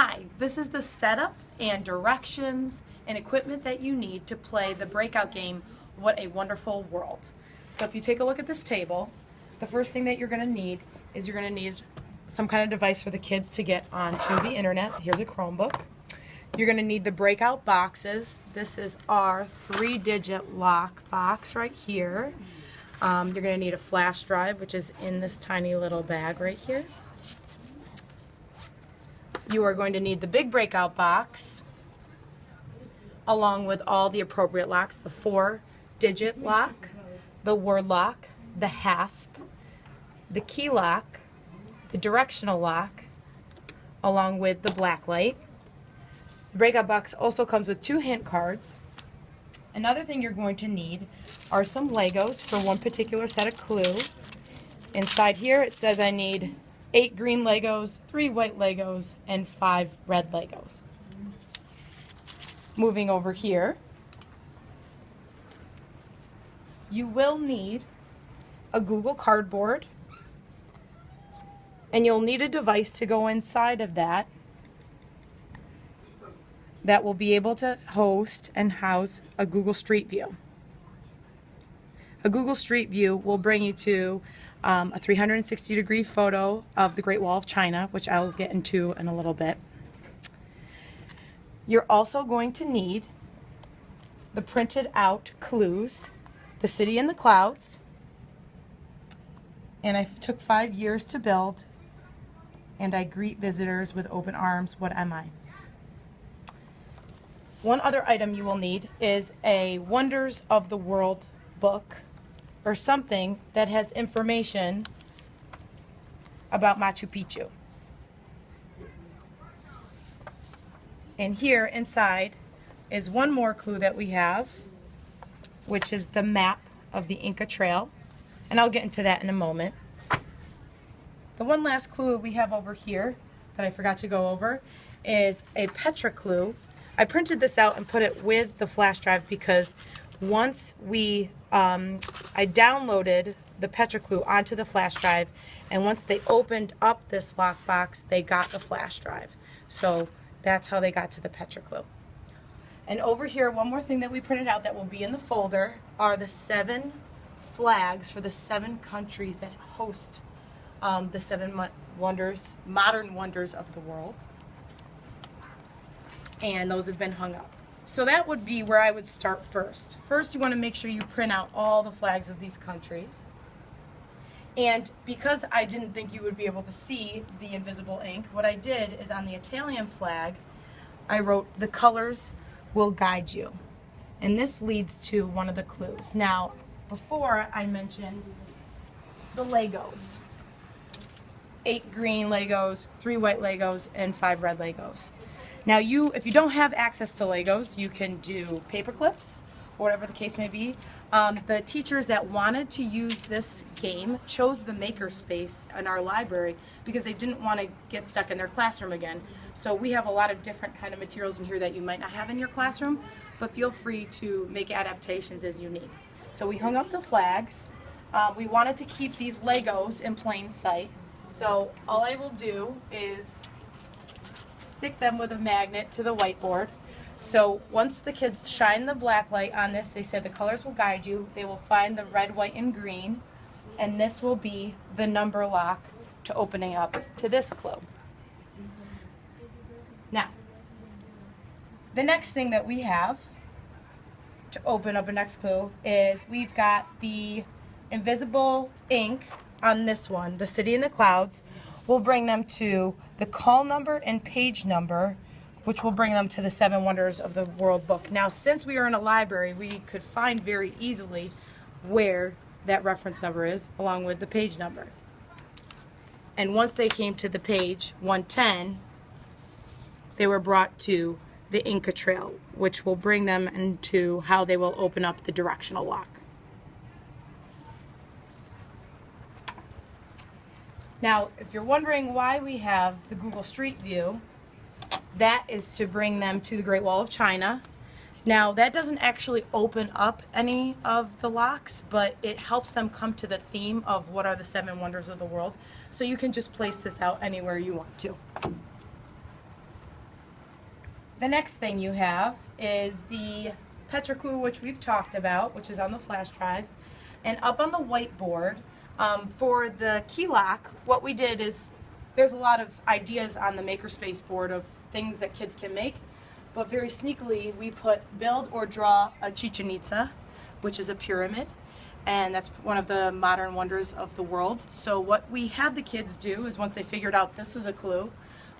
Hi, this is the setup and directions and equipment that you need to play the breakout game, What a Wonderful World. So if you take a look at this table, the first thing that you're going to need is you're going to need some kind of device for the kids to get onto the internet. Here's a Chromebook. You're going to need the breakout boxes. This is our 3-digit lock box right here. You're going to need a flash drive, which is in this tiny little bag right here. You are going to need the big breakout box along with all the appropriate locks, the 4-digit lock, the word lock, the hasp, the key lock, the directional lock, along with the black light. The breakout box also comes with 2 hint cards. Another thing you're going to need are some Legos for one particular set of clue. Inside here it says I need 8 green Legos, 3 white Legos, and 5 red Legos. Moving over here, you will need a Google Cardboard, and you'll need a device to go inside of that will be able to host and house a Google Street View. A Google Street View will bring you to a 360-degree photo of the Great Wall of China, which I'll get into in a little bit. You're also going to need the printed out clues, the city in the clouds, and I took 5 years to build, and I greet visitors with open arms, what am I? One other item you will need is a Wonders of the World book, or something that has information about Machu Picchu. And here inside is one more clue that we have, which is the map of the Inca Trail, and I'll get into that in a moment. The one last clue we have over here that I forgot to go over is a Petra clue. I printed this out and put it with the flash drive because once I downloaded the Petra clue onto the flash drive, and once they opened up this lockbox, they got the flash drive. So that's how they got to the Petra clue. And over here, one more thing that we printed out that will be in the folder are the 7 flags for the 7 countries that host the 7 modern wonders of the world. And those have been hung up. So that would be where I would start first. First, you want to make sure you print out all the flags of these countries. And because I didn't think you would be able to see the invisible ink, what I did is on the Italian flag, I wrote, "The colors will guide you." And this leads to one of the clues. Now, before I mentioned the Legos. 8 green Legos, 3 white Legos, and 5 red Legos. Now if you don't have access to Legos, you can do paper clips, or whatever the case may be. The teachers that wanted to use this game chose the maker space in our library because they didn't want to get stuck in their classroom again. So we have a lot of different kind of materials in here that you might not have in your classroom, but feel free to make adaptations as you need. So we hung up the flags. We wanted to keep these Legos in plain sight. So all I will do is stick them with a magnet to the whiteboard. So once the kids shine the black light on this, they said the colors will guide you. They will find the red, white, and green, and this will be the number lock to opening up to this clue. Now, the next thing that we have to open up a next clue is we've got the invisible ink on this one, the city in the clouds. We'll bring them to the call number and page number, which will bring them to the 7 Wonders of the World book. Now, since we are in a library, we could find very easily where that reference number is, along with the page number. And once they came to the page 110, they were brought to the Inca Trail, which will bring them into how they will open up the directional lock. Now, if you're wondering why we have the Google Street View, that is to bring them to the Great Wall of China. Now, that doesn't actually open up any of the locks, but it helps them come to the theme of what are the 7 wonders of the world. So you can just place this out anywhere you want to. The next thing you have is the Petra Clue, which we've talked about, which is on the flash drive. And up on the whiteboard, for the key lock, what we did is, there's a lot of ideas on the makerspace board of things that kids can make, but very sneakily we put build or draw a Chichen Itza, which is a pyramid, and that's one of the modern wonders of the world. So what we had the kids do is, once they figured out this was a clue,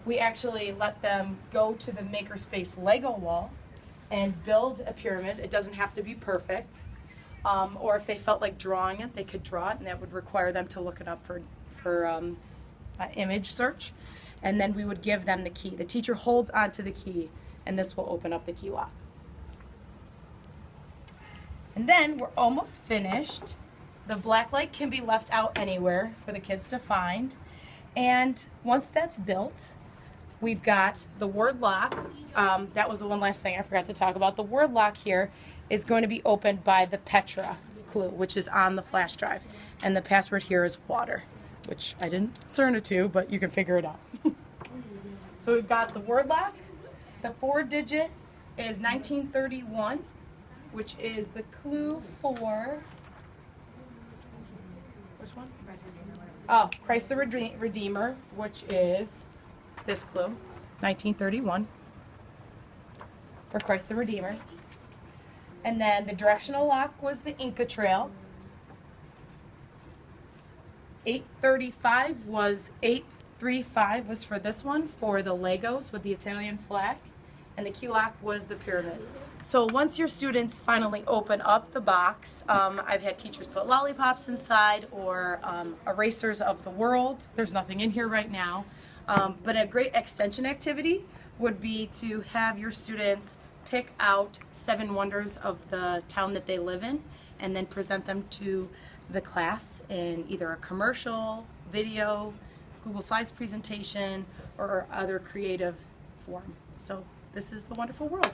we actually let them go to the makerspace Lego wall and build a pyramid. It doesn't have to be perfect, or if they felt like drawing it, they could draw it, and that would require them to look it up for image search. And then we would give them the key. The teacher holds onto the key, and this will open up the key lock. And then we're almost finished. The black light can be left out anywhere for the kids to find. And once that's built, we've got the word lock. That was the one last thing I forgot to talk about. The word lock here is going to be opened by the Petra clue, which is on the flash drive. And the password here is water, which I didn't CERN it to, but you can figure it out. So we've got the word lock. The 4-digit is 1931, which is the clue for, which one? Oh, Christ the Redeemer, which is this clue, 1931, for Christ the Redeemer. And then the directional lock was the Inca Trail. 835 was for this one, for the Legos with the Italian flag. And the key lock was the pyramid. So once your students finally open up the box, I've had teachers put lollipops inside, or erasers of the world. There's nothing in here right now. But a great extension activity would be to have your students pick out 7 wonders of the town that they live in, and then present them to the class in either a commercial, video, Google Slides presentation, or other creative form. So this is the wonderful world.